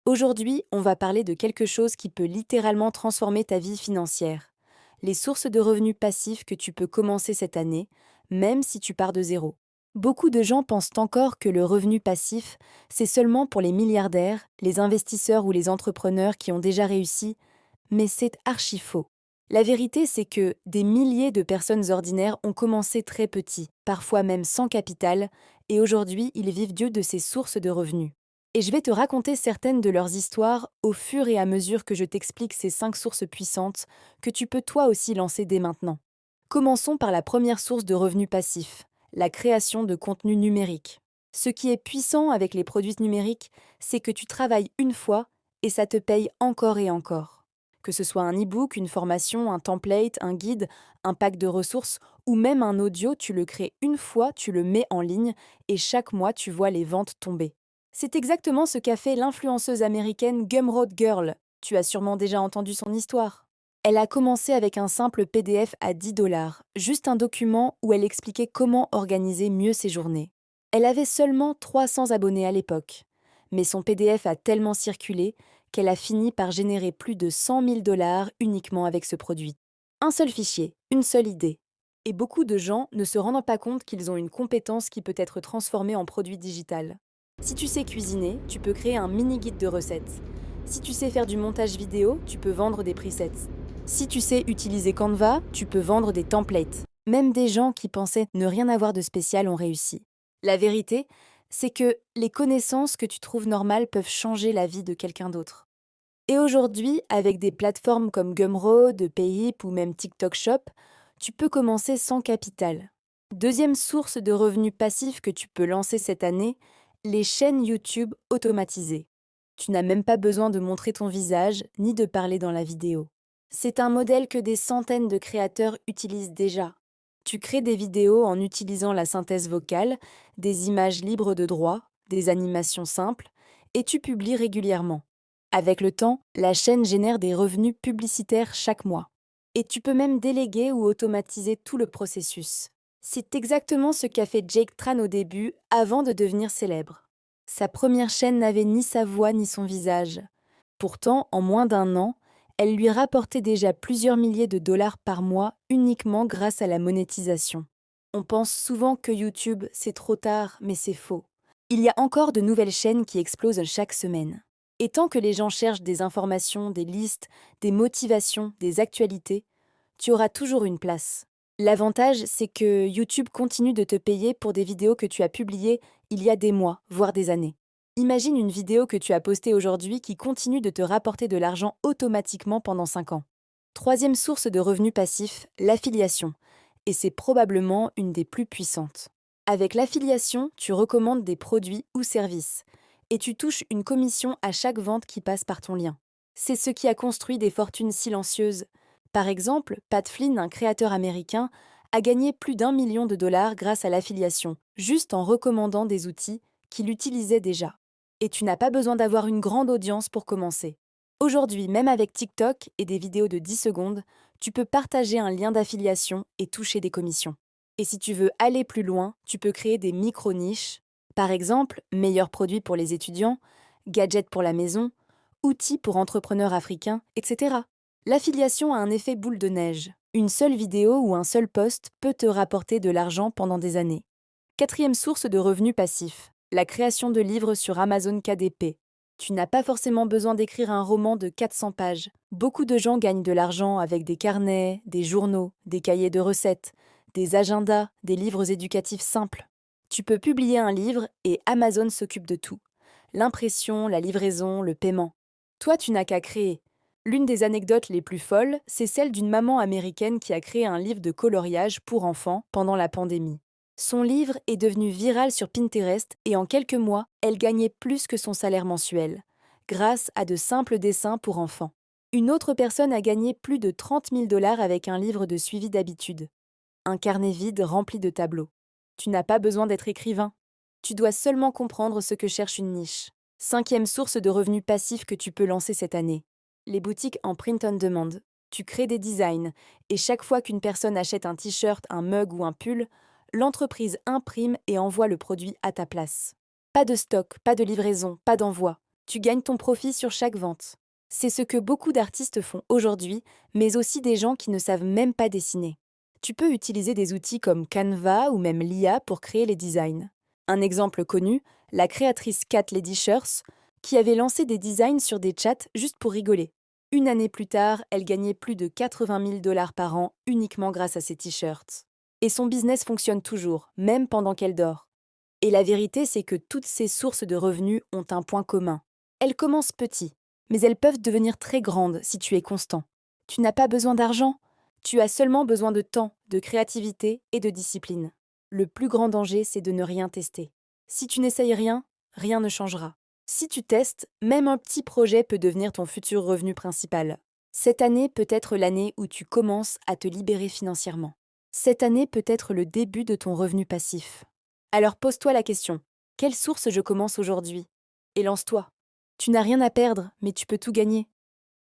Aujourd'hui, on va parler de quelque chose qui peut littéralement transformer ta vie financière. Les sources de revenus passifs que tu peux commencer cette année, même si tu pars de zéro. Beaucoup de gens pensent encore que le revenu passif, c'est seulement pour les milliardaires, les investisseurs ou les entrepreneurs qui ont déjà réussi, mais c'est archi faux. La vérité, c'est que des milliers de personnes ordinaires ont commencé très petits, parfois même sans capital, et aujourd'hui, ils vivent de ces sources de revenus. Et je vais te raconter certaines de leurs histoires au fur et à mesure que je t'explique ces 5 sources puissantes que tu peux toi aussi lancer dès maintenant. Commençons par la première source de revenus passifs, la création de contenu numérique. Ce qui est puissant avec les produits numériques, c'est que tu travailles une fois et ça te paye encore et encore. Que ce soit un e-book, une formation, un template, un guide, un pack de ressources ou même un audio, tu le crées une fois, tu le mets en ligne et chaque mois tu vois les ventes tomber. C'est exactement ce qu'a fait l'influenceuse américaine Gumroad Girl. Tu as sûrement déjà entendu son histoire. Elle a commencé avec un simple PDF à 10 $, juste un document où elle expliquait comment organiser mieux ses journées. Elle avait seulement 300 abonnés à l'époque. Mais son PDF a tellement circulé qu'elle a fini par générer plus de 100 000 $ uniquement avec ce produit. Un seul fichier, une seule idée. Et beaucoup de gens ne se rendent pas compte qu'ils ont une compétence qui peut être transformée en produit digital. Si tu sais cuisiner, tu peux créer un mini guide de recettes. Si tu sais faire du montage vidéo, tu peux vendre des presets. Si tu sais utiliser Canva, tu peux vendre des templates. Même des gens qui pensaient ne rien avoir de spécial ont réussi. La vérité, c'est que les connaissances que tu trouves normales peuvent changer la vie de quelqu'un d'autre. Et aujourd'hui, avec des plateformes comme Gumroad, Payhip ou même TikTok Shop, tu peux commencer sans capital. Deuxième source de revenus passifs que tu peux lancer cette année, les chaînes YouTube automatisées. Tu n'as même pas besoin de montrer ton visage ni de parler dans la vidéo. C'est un modèle que des centaines de créateurs utilisent déjà. Tu crées des vidéos en utilisant la synthèse vocale, des images libres de droit, des animations simples, et tu publies régulièrement. Avec le temps, la chaîne génère des revenus publicitaires chaque mois. Et tu peux même déléguer ou automatiser tout le processus. C'est exactement ce qu'a fait Jake Tran au début, avant de devenir célèbre. Sa première chaîne n'avait ni sa voix ni son visage. Pourtant, en moins d'un an, elle lui rapportait déjà plusieurs milliers de dollars par mois uniquement grâce à la monétisation. On pense souvent que YouTube, c'est trop tard, mais c'est faux. Il y a encore de nouvelles chaînes qui explosent chaque semaine. Et tant que les gens cherchent des informations, des listes, des motivations, des actualités, tu auras toujours une place. L'avantage, c'est que YouTube continue de te payer pour des vidéos que tu as publiées il y a des mois, voire des années. Imagine une vidéo que tu as postée aujourd'hui qui continue de te rapporter de l'argent automatiquement pendant 5 ans. Troisième source de revenus passifs, l'affiliation. Et c'est probablement une des plus puissantes. Avec l'affiliation, tu recommandes des produits ou services. Et tu touches une commission à chaque vente qui passe par ton lien. C'est ce qui a construit des fortunes silencieuses. Par exemple, Pat Flynn, un créateur américain, a gagné plus d'1 million de dollars grâce à l'affiliation, juste en recommandant des outils qu'il utilisait déjà. Et tu n'as pas besoin d'avoir une grande audience pour commencer. Aujourd'hui, même avec TikTok et des vidéos de 10 secondes, tu peux partager un lien d'affiliation et toucher des commissions. Et si tu veux aller plus loin, tu peux créer des micro-niches. Par exemple, meilleurs produits pour les étudiants, gadgets pour la maison, outils pour entrepreneurs africains, etc. L'affiliation a un effet boule de neige. Une seule vidéo ou un seul post peut te rapporter de l'argent pendant des années. Quatrième source de revenus passifs, la création de livres sur Amazon KDP. Tu n'as pas forcément besoin d'écrire un roman de 400 pages. Beaucoup de gens gagnent de l'argent avec des carnets, des journaux, des cahiers de recettes, des agendas, des livres éducatifs simples. Tu peux publier un livre et Amazon s'occupe de tout. L'impression, la livraison, le paiement. Toi, tu n'as qu'à créer. L'une des anecdotes les plus folles, c'est celle d'une maman américaine qui a créé un livre de coloriage pour enfants pendant la pandémie. Son livre est devenu viral sur Pinterest et en quelques mois, elle gagnait plus que son salaire mensuel, grâce à de simples dessins pour enfants. Une autre personne a gagné plus de 30 000 $ avec un livre de suivi d'habitude, un carnet vide rempli de tableaux. Tu n'as pas besoin d'être écrivain. Tu dois seulement comprendre ce que cherche une niche. Cinquième source de revenus passifs que tu peux lancer cette année. Les boutiques en print on demand. Tu crées des designs et chaque fois qu'une personne achète un t-shirt, un mug ou un pull, l'entreprise imprime et envoie le produit à ta place. Pas de stock, pas de livraison, pas d'envoi. Tu gagnes ton profit sur chaque vente. C'est ce que beaucoup d'artistes font aujourd'hui, mais aussi des gens qui ne savent même pas dessiner. Tu peux utiliser des outils comme Canva ou même l'IA pour créer les designs. Un exemple connu, la créatrice Cat Lady Shirts, qui avait lancé des designs sur des chats juste pour rigoler. Une année plus tard, elle gagnait plus de 80 000 dollars par an uniquement grâce à ses t-shirts. Et son business fonctionne toujours, même pendant qu'elle dort. Et la vérité, c'est que toutes ces sources de revenus ont un point commun. Elles commencent petit, mais elles peuvent devenir très grandes si tu es constant. Tu n'as pas besoin d'argent, tu as seulement besoin de temps, de créativité et de discipline. Le plus grand danger, c'est de ne rien tester. Si tu n'essayes rien, rien ne changera. Si tu testes, même un petit projet peut devenir ton futur revenu principal. Cette année peut être l'année où tu commences à te libérer financièrement. Cette année peut être le début de ton revenu passif. Alors pose-toi la question, quelle source je commence aujourd'hui? Et lance-toi. Tu n'as rien à perdre, mais tu peux tout gagner.